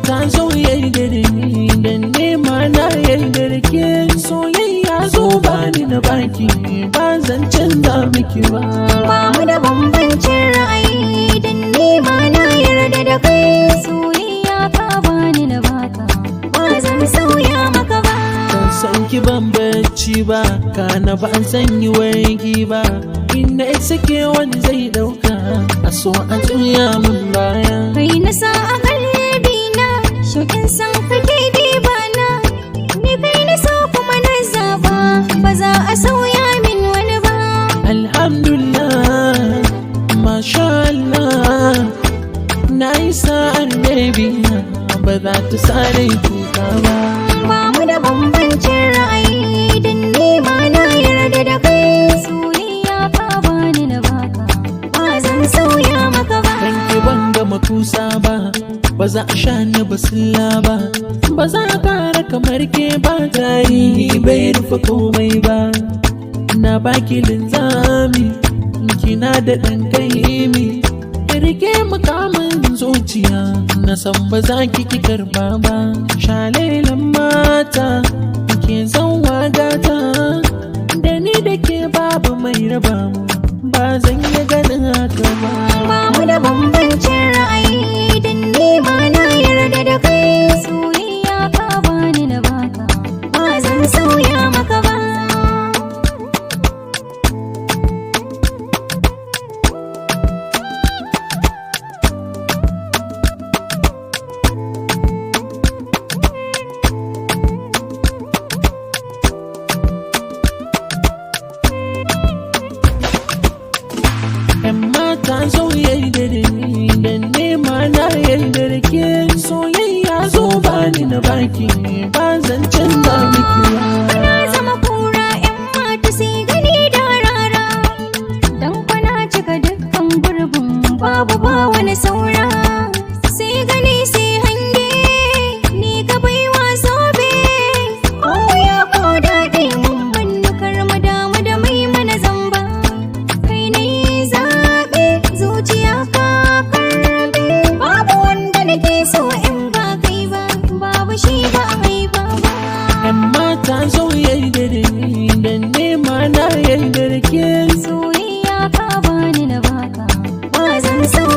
ta zo yarda da ni dan nema na yarda da ke soyayya zo bani na baki ba zan canza miki ba. Ba mu da bambancin ra'ayi dan nema na yarda da kai soyayya ka bani na baka ba zan sauya maka ba. Ban san ki ban bacci ba kana ba an san yi wargi ba inda sake wani zai dauka a so a juya min baya. Kai na sa a kalbi na shokin san kake diba na ni kai na so kuma na zaba ba za a sauya min wani ba. Alhamdulillah masha Allah na yi sa'ar baby na ba za ta sare kuka ba. Ba mu da bambancin ra'ayi dan nema na yarda da kai soyayya ka bani na baka ba zan sauya maka ba. Kan ki ban gama kusa ba ba za a sha ni basilla ba ba za a kara kamar ke ba tarihi bai rufe komai ba. Na baki linzami kina da ɗan kaimi rike makamin zuciya na san ba za ki karba ba. Shalelan mata ke zauwa gata da ni da ke babu mai raba mu ba zan yi ganin haka ba. Ba mu da bambancin ra'ayi dan nema na yarda da kai soyayya ka bani na baka ba zan sauya maka ba. Ta zo yarda da ni dan nema na yarda da ke soyayya zo bani na baki ba zan canza miki ba. Kana zama kura yan mata sai gani da rara dan kwana cika dukkan gurbin babu ba wani saura sai gani sai hange ni ka baiwa zobe oh ya ko daɗi mun bannu karma damu da mai mana zamba kai ne zaɓe zuciya ka karbe babu wanda nake so in ba kai ba babu shi ba haifa ba. Yan mata zo yarda da ni dan nema na yarda da ke Soyayya ka bani na baka ba zan sauya